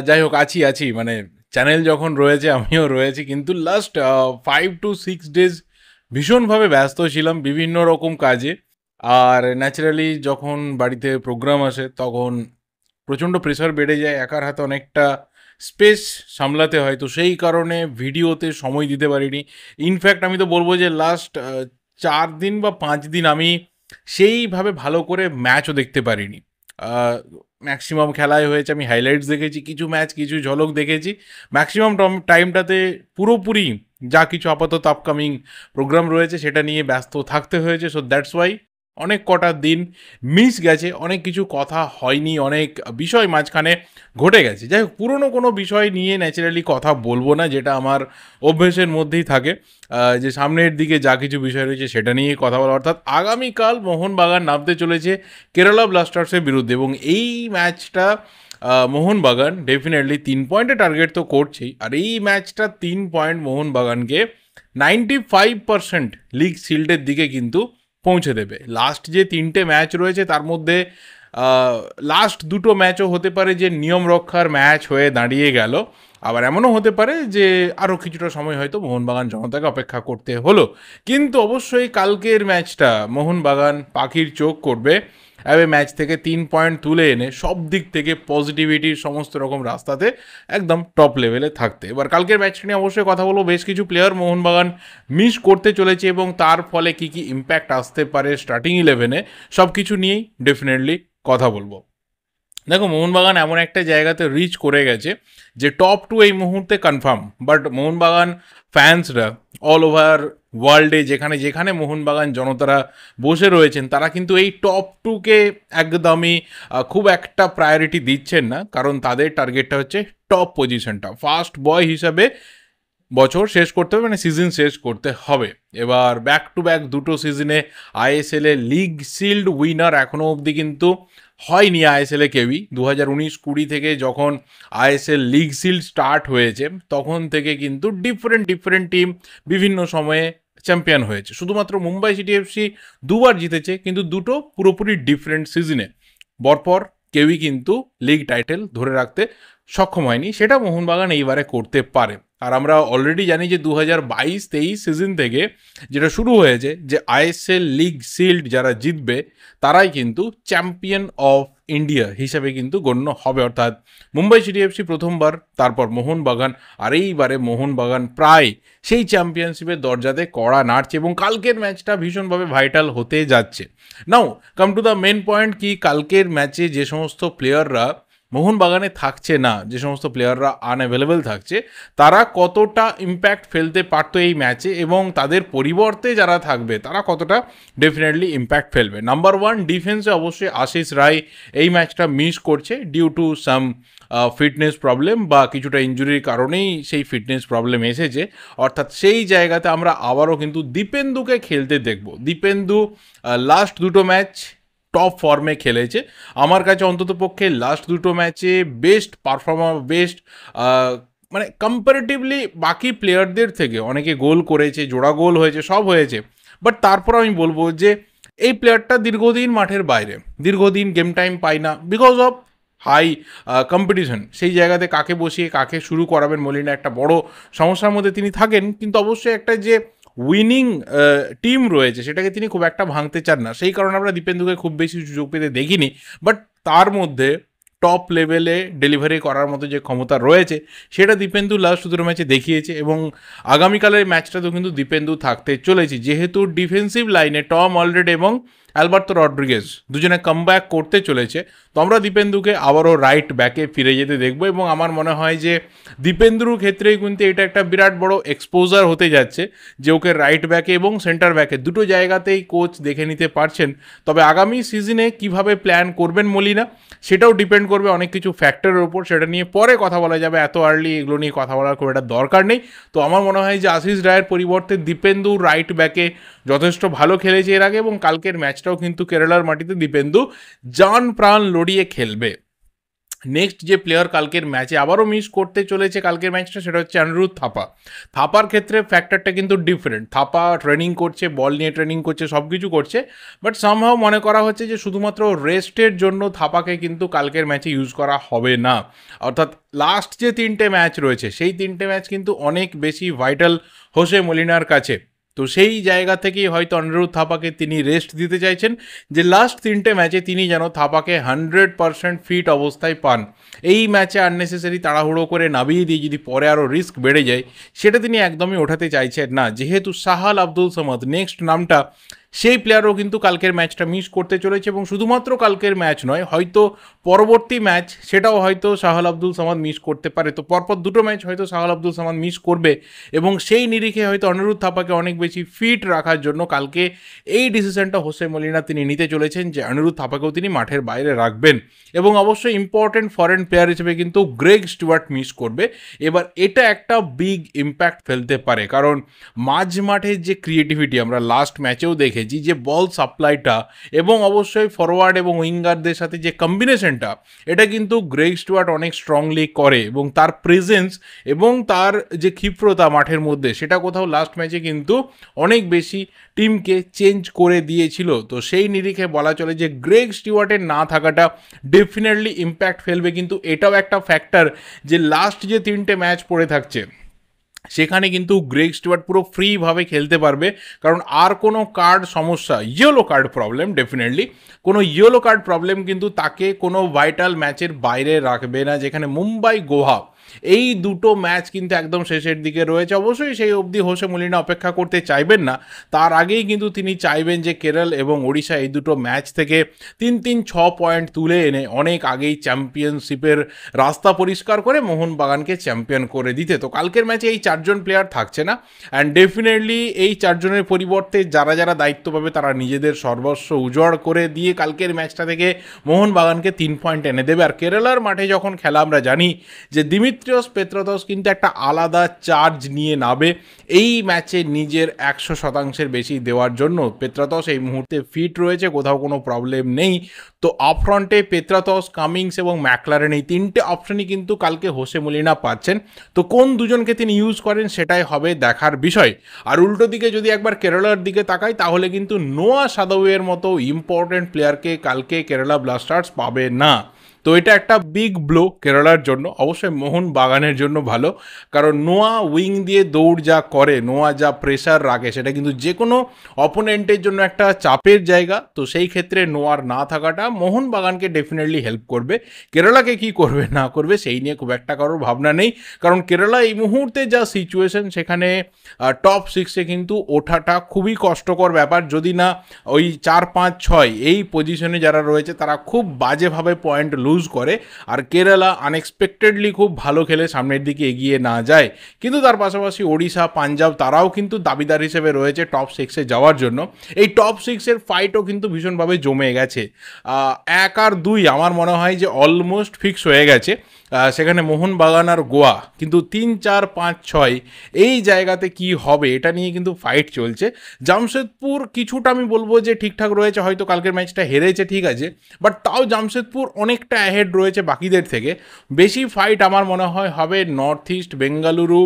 যাই হোক আছি মানে চ্যানেল যখন রয়েছে আমিও রয়েছি, কিন্তু লাস্ট 5 to 6 ডেজ ভীষণভাবে ব্যস্ত ছিলাম বিভিন্ন রকম কাজে। আর ন্যাচারালি যখন বাড়িতে প্রোগ্রাম আসে তখন প্রচণ্ড প্রেশার বেড়ে যায়, একার হাতে অনেকটা স্পেস সামলাতে হয়, তো সেই কারণে ভিডিওতে সময় দিতে পারিনি। ইনফ্যাক্ট আমি তো বলবো যে লাস্ট 4 দিন বা 5 দিন আমি সেইভাবে ভালো করে ম্যাচও দেখতে পারিনি। ম্যাক্সিমাম খেলাই হয়েছে আমি হাইলাইটস দেখেছি, কিছু ম্যাচ কিছু ঝলক দেখেছি। ম্যাক্সিমাম টাইমটাতে পুরোপুরি যা কিছু আপাতত আপকামিং প্রোগ্রাম রয়েছে সেটা নিয়ে ব্যস্ত থাকতে হয়েছে। সো দ্যাটস ওয়াই অনেক কটা দিন মিস গেছে, অনেক কিছু কথা হয়নি, অনেক বিষয় মাঝখানে ঘটে গেছে। যাই হোক, পুরনো কোনো বিষয় নিয়ে ন্যাচারালি কথা বলবো না, যেটা আমার অভ্যেসের মধ্যেই থাকে। যে সামনের দিকে যা কিছু বিষয় রয়েছে সেটা নিয়ে কথা বলা, অর্থাৎ আগামীকাল মোহনবাগান নামতে চলেছে কেরালা ব্লাস্টার্সের বিরুদ্ধে, এবং এই ম্যাচটা মোহনবাগান ডেফিনেটলি 3 পয়েন্টে টার্গেট তো করছেই, আর এই ম্যাচটা 3 পয়েন্ট মোহনবাগানকে 95% লিগ শিল্ডের দিকে কিন্তু পৌঁছে দেবে। লাস্ট যে 3টে ম্যাচ রয়েছে তার মধ্যে লাস্ট 2টো ম্যাচও হতে পারে যে নিয়ম রক্ষার ম্যাচ হয়ে দাঁড়িয়ে গেল, আবার এমনও হতে পারে যে আরও কিছুটা সময় হয়তো মোহনবাগান জনতাকে অপেক্ষা করতে হলো। কিন্তু অবশ্যই কালকের ম্যাচটা মোহনবাগান পাখির চোখ করবে, এবার ম্যাচ থেকে 3 পয়েন্ট তুলে এনে সব দিক থেকে পজিটিভিটির সমস্ত রকম রাস্তাতে একদম টপ লেভেলে থাকতে। এবার কালকের ম্যাচটা নিয়ে অবশ্যই কথা বলবো, বেশ কিছু প্লেয়ার মোহনবাগান মিস করতে চলেছে এবং তার ফলে কী কী ইম্প্যাক্ট আসতে পারে স্টার্টিং 11-এ, সব কিছু নিয়েই ডেফিনেটলি কথা বলবো। দেখো, মোহনবাগান এমন একটা জায়গাতে রিচ করে গেছে যে টপ 2 এই মুহূর্তে কনফার্ম, বাট মোহনবাগান ফ্যান্সরা অল ওভার ওয়ার্ল্ডে যেখানে যেখানে মোহনবাগান জনতারা বসে রয়েছেন তারা কিন্তু এই টপ 2কে একদমই খুব একটা প্রায়োরিটি দিচ্ছেন না, কারণ তাদের টার্গেটটা হচ্ছে টপ পজিশনটা, ফার্স্ট বয় হিসাবে বছর শেষ করতে হবে, মানে সিজন শেষ করতে হবে। এবার ব্যাক টু ব্যাক 2টো সিজনে আইএসএল এ লিগ শিল্ড উইনার এখনও অবধি কিন্তু হয়নি আইএসএল এ কেউই। 2019-20 থেকে যখন আইএসএল লিগ শিল্ড স্টার্ট হয়েছে তখন থেকে কিন্তু ডিফারেন্ট টিম বিভিন্ন সময়ে চ্যাম্পিয়ন হয়েছে। শুধুমাত্র মুম্বাই সিটি এফসি 2বার জিতেছে, কিন্তু দুটো পুরোপুরি ডিফারেন্ট সিজনে। পরপর কেউই কিন্তু লিগ টাইটেল ধরে রাখতে সক্ষম হয়নি, সেটা মোহনবাগান এইবারে করতে পারে। আর আমরা অলরেডি জানি যে 2022-23 সিজন থেকে যেটা শুরু হয়েছে যে আইএসএল লিগ শিল্ড যারা জিতবে তারাই কিন্তু চ্যাম্পিয়ন অফ ইন্ডিয়া হিসাবে কিন্তু গণ্য হবে, অর্থাৎ মুম্বাই সিটি এফসি প্রথমবার, তারপর মোহনবাগান, আর এইবারে মোহনবাগান প্রায় সেই চ্যাম্পিয়নশিপের দরজাতে কড়া নাড়ছে এবং কালকের ম্যাচটা ভীষণভাবে ভাইটাল হতে যাচ্ছে। Now come to the main point, কি কালকের ম্যাচে যে সমস্ত প্লেয়াররা মোহনবাগানে থাকছে না, যে সমস্ত প্লেয়াররা আনঅ্যাভেলেবেল থাকছে, তারা কতটা ইম্প্যাক্ট ফেলতে পারতো এই ম্যাচে, এবং তাদের পরিবর্তে যারা থাকবে তারা কতটা ডেফিনেটলি ইম্প্যাক্ট ফেলবে। নাম্বার 1 ডিফেন্সে অবশ্যই আশিস রায় এই ম্যাচটা মিস করছে due to some fitness problem, বা কিছুটা ইঞ্জুরির কারণেই সেই ফিটনেস প্রবলেম এসেছে, অর্থাৎ সেই জায়গাতে আমরা আবারও কিন্তু দীপেন্দুকে খেলতে দেখব। দীপেন্দু লাস্ট 2টো ম্যাচ টপ ফর্মে খেলেছে, আমার কাছে অন্ততপক্ষে লাস্ট 2টো ম্যাচে বেস্ট পারফর্মার, বেস্ট মানে কম্পারেটিভলি বাকি প্লেয়ারদের থেকে অনেকে গোল করেছে, জোড়া গোল হয়েছে, সব হয়েছে, বাট তারপর আমি বলবো যে এই প্লেয়ারটা দীর্ঘদিন মাঠের বাইরে, দীর্ঘদিন গেম টাইম পায় না বিকজ অফ হাই কম্পিটিশন। সেই জায়গাতে কাকে বসিয়ে কাকে শুরু করাবেন মলিনা একটা বড় সমস্যার মধ্যে তিনি থাকেন, কিন্তু অবশ্যই একটা যে উইনিং টিম রয়েছে সেটাকে তিনি খুব একটা ভাঙতে চান না, সেই কারণে আমরা দীপেন্দুকে খুব বেশি সুযোগ পেতে দেখিনি, বাট তার মধ্যে টপ লেভেলে ডেলিভারি করার মতো যে ক্ষমতা রয়েছে সেটা দীপেন্দু লাস্ট 2টো ম্যাচে দেখিয়েছে, এবং আগামীকালের ম্যাচটাতেও কিন্তু দীপেন্দু থাকতে চলেছে, যেহেতু ডিফেন্সিভ লাইনে টম অলরেড এবং অ্যালবার্তো রড্রিগেজ দুজনে কামব্যাক করতে চলেছে, তো আমরা দীপেন্দুকে আবারও রাইট ব্যাকে ফিরে যেতে দেখবো, এবং আমার মনে হয় যে দীপেন্দুর ক্ষেত্রেই কিন্তু এটা একটা বিরাট বড় এক্সপোজার হতে যাচ্ছে যে ওকে রাইট ব্যাকে এবং সেন্টার ব্যাকে দুটো জায়গাতেই কোচ দেখে নিতে পারছেন। তবে আগামী সিজনে কিভাবে প্ল্যান করবেন মলিনা সেটাও ডিপেন্ড করবে অনেক কিছু ফ্যাক্টরের উপর, সেটা নিয়ে পরে কথা বলা যাবে, এত আর্লি এগুলো নিয়ে কথা বলার খুব একটা দরকার নেই। তো আমার মনে হয় যে আশিস রায়ের পরিবর্তে দীপেন্দু রাইট ব্যাকে যথেষ্ট ভালো খেলেছে এর আগে, এবং কালকের ম্যাচটাও কিন্তু কেরালার মাটিতে দীপেন্দু জান প্রাণ লড়িয়ে খেলবে। নেক্সট যে প্লেয়ার কালকের ম্যাচে আবারও মিস করতে চলেছে কালকের ম্যাচটা, সেটা হচ্ছে অনিরুদ্ধ থাপা। থাপার ক্ষেত্রে ফ্যাক্টরটা কিন্তু ডিফারেন্ট। থাপা ট্রেনিং করছে, বল নিয়ে ট্রেনিং করছে, সব কিছু করছে, বাট সামহাও মনে করা হচ্ছে যে শুধুমাত্র রেস্টের জন্য থাপাকে কিন্তু কালকের ম্যাচে ইউজ করা হবে না। অর্থাৎ লাস্ট যে 3টে ম্যাচ রয়েছে সেই 3টে ম্যাচ কিন্তু অনেক বেশি ভাইটাল হোসে মলিনার কাছে। তো সেই জায়গা থেকেই হয়তো অনিরুদ্ধ থাপাকে তিনি রেস্ট দিতে চাইছেন, যে লাস্ট 3টে ম্যাচে তিনি যেন থাপাকে 100% ফিট অবস্থায় পান। এই ম্যাচে আননেসেসারি তাড়াহুড়ো করে নামিয়ে দিয়ে যদি পরে আরও রিস্ক বেড়ে যায়, সেটা তিনি একদমই ওঠাতে চাইছেন না। যেহেতু সাহাল আব্দুল সামাদ নেক্সট নামটা, সেই প্লেয়ারও কিন্তু কালকের ম্যাচটা মিস করতে চলেছে, এবং শুধুমাত্র কালকের ম্যাচ নয়, হয়তো পরবর্তী ম্যাচ সেটাও হয়তো সাহাল আব্দুল সামাদ মিস করতে পারে। তো পরপর 2টো ম্যাচ হয়তো সাহাল আব্দুল সামাদ মিস করবে, এবং সেই নিরিখে হয়তো অনিরুদ্ধ থাপাকে অনেক বেশি ফিট রাখার জন্য কালকে এই ডিসিশনটা হোসে মলিনা তিনি নিতে চলেছেন, যে অনিরুদ্ধ থাপাকেও তিনি মাঠের বাইরে রাখবেন। এবং অবশ্যই ইম্পর্টেন্ট ফরেন প্লেয়ার হিসেবে কিন্তু গ্রেগ স্টুয়ার্ট মিস করবে। এবার এটা একটা বিগ ইম্প্যাক্ট ফেলতে পারে, কারণ মাঝ মাঠের যে ক্রিয়েটিভিটি আমরা লাস্ট ম্যাচেও দেখেছি, যে বল সাপ্লাইটা এবং অবশ্যই ফরওয়ার্ড এবং উইঙ্গারদের সাথে যে কম্বিনেশনটা, এটা কিন্তু গ্রেগ স্টুয়ার্ট অনেক স্ট্রংলি করে, এবং তার প্রেজেন্স এবং তার যে ক্ষিপ্রতা মাঠের মধ্যে, সেটা কোথাও লাস্ট ম্যাচে কিন্তু অনেক বেশি টিমকে চেঞ্জ করে দিয়েছিল। তো সেই নিরিখে বলা চলে যে গ্রেগ স্টুয়ার্টের না থাকাটা ডেফিনেটলি ইম্প্যাক্ট ফেলবে। কিন্তু এটাও একটা ফ্যাক্টর যে লাস্ট যে 3টে ম্যাচ পড়ে থাকছে, সেখানে কিন্তু গ্রেগ স্টুয়ার্ট পুরো ফ্রিভাবে খেলতে পারবে, কারণ আর কোনো কার্ড সমস্যা, ইয়েলো কার্ড প্রবলেম, ডেফিনেটলি কোনো ইয়েলো কার্ড প্রবলেম কিন্তু তাকে কোনো ভাইটাল ম্যাচের বাইরে রাখবে না। যেখানে মুম্বাই গোয়া এই 2টো ম্যাচ কিন্তু একদম শেষের দিকে রয়েছে, অবশ্যই সেই অবধি হোসে মলিনা অপেক্ষা করতে চাইবেন না। তার আগেই কিন্তু তিনি চাইবেন যে কেরল এবং ওড়িশা এই 2টো ম্যাচ থেকে 3-6 পয়েন্ট তুলে এনে অনেক আগেই চ্যাম্পিয়নশিপের রাস্তা পরিষ্কার করে মোহনবাগানকে চ্যাম্পিয়ন করে দিতে। তো কালকের ম্যাচে এই 4জন প্লেয়ার থাকছে না, অ্যান্ড ডেফিনেটলি এই 4জনের পরিবর্তে যারা যারা দায়িত্ব পাবে তারা নিজেদের সর্বস্ব উজাড় করে দিয়ে কালকের ম্যাচটা থেকে মোহনবাগানকে 3 পয়েন্ট এনে দেবে। আর কেরালার মাঠে যখন খেলা, আমরা জানি যে দিমিত্রিয়স পেত্রাতস কিন্তু একটা আলাদা চার্জ নিয়ে নামবে এই ম্যাচে নিজের 100% বেশি দেওয়ার জন্য। পেত্রাতস এই মুহূর্তে ফিট রয়েছে, কোথাও কোনো প্রবলেম নেই। তো আপফ্রন্টে পেত্রাতস, কামিংস এবং ম্যাকলারেন এই 3টে অপশনই কিন্তু কালকে হোসে মলিনা পাচ্ছেন। তো কোন দুজনকে তিনি ইউজ করেন সেটাই হবে দেখার বিষয়। আর উল্টো দিকে যদি একবার কেরালার দিকে তাকাই, তাহলে কিন্তু নোয়া সাদাউয়ের মতো ইম্পর্টেন্ট প্লেয়ারকে কালকে কেরালা ব্লাস্টার্স পাবে না। তো এটা একটা বিগ ব্লো কেরালার জন্য, অবশ্যই মোহনবাগানের জন্য ভালো, কারণ নোয়া উইং দিয়ে দৌড় যা করে, নোয়া যা প্রেশার রাখে, সেটা কিন্তু যে কোনো অপোনেন্টের জন্য একটা চাপের জায়গা। তো সেই ক্ষেত্রে নোয়ার না থাকাটা মোহনবাগানকে ডেফিনেটলি হেল্প করবে। কেরালাকে কি করবে না করবে সেই নিয়ে খুব একটা কারোর ভাবনা নেই, কারণ কেরালা এই মুহূর্তে যা সিচুয়েশন, সেখানে টপ 6-এ কিন্তু ওঠাটা খুবই কষ্টকর ব্যাপার, যদি না ওই 4-5-6 এই পজিশনে যারা রয়েছে তারা খুব বাজেভাবে পয়েন্ট লুজ করে, আর কেরালা আনএক্সপেক্টেডলি খুব ভালো খেলে সামনের দিকে এগিয়ে না যায়। কিন্তু তার পাশাপাশি ওড়িশা, পাঞ্জাব তারাও কিন্তু দাবিদার হিসেবে রয়েছে টপ 6-এ যাওয়ার জন্য। এই টপ 6-এর ফাইটও কিন্তু ভীষণভাবে জমে গেছে। 1 আর 2 আমার মনে হয় যে অলমোস্ট ফিক্স হয়ে গেছে, সেখানে মোহনবাগান আর গোয়া। কিন্তু 3, 4, 5, 6 এই জায়গাতে কি হবে এটা নিয়ে কিন্তু ফাইট চলছে। জামশেদপুর কিছুটা আমি বলবো যে ঠিকঠাক রয়েছে, হয়তো কালকের ম্যাচটা হেরেছে ঠিক আছে, বাট তাও জামশেদপুর অনেকটা অ্যাহেড রয়েছে বাকিদের থেকে। বেশি ফাইট আমার মনে হয় হবে নর্থ ইস্ট, বেঙ্গালুরু,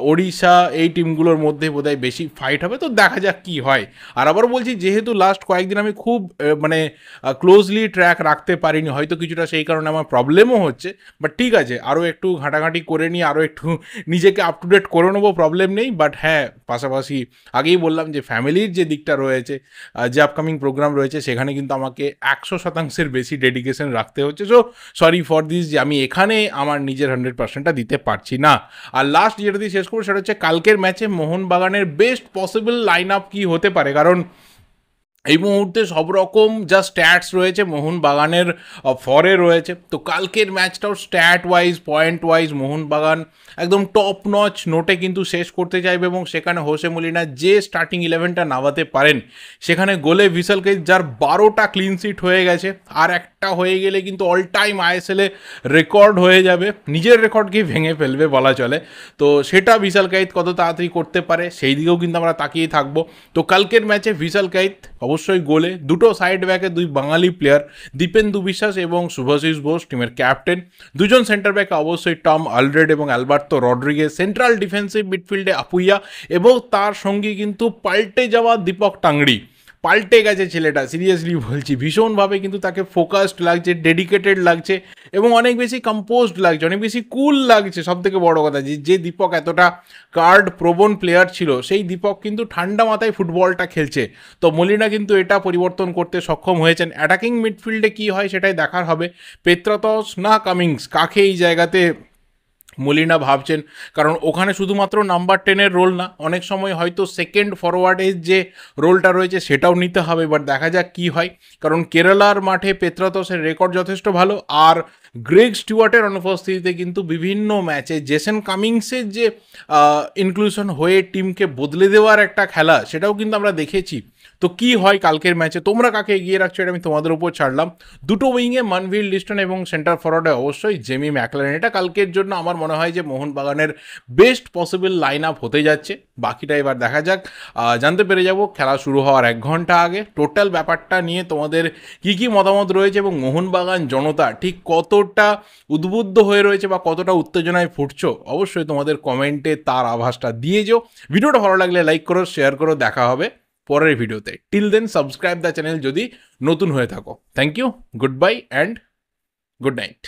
ওড়িশা এই টিমগুলোর মধ্যে বোধহয় বেশি ফাইট হবে। তো দেখা যাক কি হয়। আর আবার বলছি, যেহেতু লাস্ট কয়েকদিন আমি খুব ক্লোজলি ট্র্যাক রাখতে পারিনি, হয়তো কিছুটা সেই কারণে আমার প্রবলেমও হচ্ছে, বাট ঠিক আছে, আরও একটু ঘাঁটাঘাঁটি করে নিই, আরও একটু নিজেকে আপ টু ডেট করে নেবো, প্রবলেম নেই। বাট হ্যাঁ, পাশাপাশি আগেই বললাম যে ফ্যামিলির যে দিকটা রয়েছে, যে আপকামিং প্রোগ্রাম রয়েছে, সেখানে কিন্তু আমাকে 100%-এর বেশি ডেডিকেশন রাখতে হচ্ছে। সো সরি ফর দিস যে আমি এখানে আমার নিজের 100%টা দিতে পারছি না। আর লাস্ট যেটা দিয়ে শেষ করবো সেটা হচ্ছে কালকের ম্যাচে মোহনবাগানের বেস্ট পসিবল লাইন আপ কী হতে পারে, কারণ এই মুহূর্তে সব রকম যা স্ট্যাটস রয়েছে মোহনবাগানের ফরে রয়েছে। তো কালকের ম্যাচটাও stat wise, point wise Mohun Bagan একদম টপ নচ নোটে কিন্তু শেষ করতে চাইবে, এবং সেখানে হোসে মলিনা যে স্টার্টিং 11টা নামাতে পারেন, সেখানে গোলে ভিসেলকে যার 12টা ক্লিন শিট হয়ে গেছে, আর একটা একটা হয়ে গেলে কিন্তু অল টাইম আইএসএলে রেকর্ড হয়ে যাবে, নিজের রেকর্ডকেই ভেঙে ফেলবে বলা চলে। তো সেটা বিশাল কাইত কত তাড়াতাড়ি করতে পারে সেই দিকেও কিন্তু আমরা তাকিয়ে থাকবো। তো কালকের ম্যাচে বিশাল কাইত অবশ্যই গোলে, দুটো সাইড ব্যাকে দুই বাঙালি প্লেয়ার দীপেন্দু বিশ্বাস এবং শুভাশিস বোস টিমের ক্যাপ্টেন, দুজন সেন্টার ব্যাকে অবশ্যই টম আলরেড এবং অ্যালবার্তো রড্রিগেজ, সেন্ট্রাল ডিফেন্সিভ মিডফিল্ডে আপুইয়া এবং তার সঙ্গে কিন্তু পাল্টে যাওয়া দীপক টাংরি। পাল্টে গেছে ছেলেটা, সিরিয়াসলি বলছি, ভীষণভাবে কিন্তু তাকে ফোকাসড লাগছে, ডেডিকেটেড লাগছে এবং অনেক বেশি কম্পোজড লাগছে, অনেক বেশি কুল লাগছে। সব থেকে বড় কথা যে দীপক এতটা কার্ড প্রবণ প্লেয়ার ছিল, সেই দীপক কিন্তু ঠান্ডা মাথায় ফুটবলটা খেলছে। তো মলিনা কিন্তু এটা পরিবর্তন করতে সক্ষম হয়েছেন। অ্যাটাকিং মিডফিল্ডে কি হয় সেটাই দেখার হবে। পেত্রাতস না কামিংস, কাকে এই জায়গাতে মলিনা ভাবছেন, কারণ ওখানে শুধুমাত্র নাম্বার 10-এর রোল না, অনেক সময় হয়তো সেকেন্ড ফরওয়ার্ডের যে রোলটা রয়েছে সেটাও নিতে হবে। এবার দেখা যাক কী হয়, কারণ কেরালার মাঠে পেত্রাতসের রেকর্ড যথেষ্ট ভালো, আর গ্রেগ স্টুয়ার্টের অনুপস্থিতিতে কিন্তু বিভিন্ন ম্যাচে জেসন কামিংসের যে ইনক্লুশন হয়ে টিমকে বদলে দেওয়ার একটা খেলা, সেটাও কিন্তু আমরা দেখেছি। তো কি হয় কালকের ম্যাচে, তোমরা কাকে এগিয়ে রাখছো এটা আমি তোমাদের উপর ছাড়লাম। দুটো উইংয়ে মানভিল লিস্টন এবং সেন্টার ফরওয়ার্ডে অবশ্যই জেমি ম্যাকলারেন। এটা কালকের জন্য আমার মনে হয় যে মোহনবাগানের বেস্ট পসিবল লাইন আপ হতে যাচ্ছে। বাকিটা এবার দেখা যাক, জানতে পেরে যাব খেলা শুরু হওয়ার 1 ঘন্টা আগে। টোটাল ব্যাপারটা নিয়ে তোমাদের কি মতামত রয়েছে এবং মোহনবাগান জনতা ঠিক কতটা উদ্বুদ্ধ হয়ে রয়েছে বা কতটা উত্তেজনায় ফুটছো, অবশ্যই তোমাদের কমেন্টে তার আভাসটা দিয়ে যেও। ভিডিওটা ভালো লাগলে লাইক করো, শেয়ার করো। দেখা হবে পরের ভিডিওতে। Till then subscribe the channel যদি নতুন হয়ে থাকো। Thank you, goodbye and good night.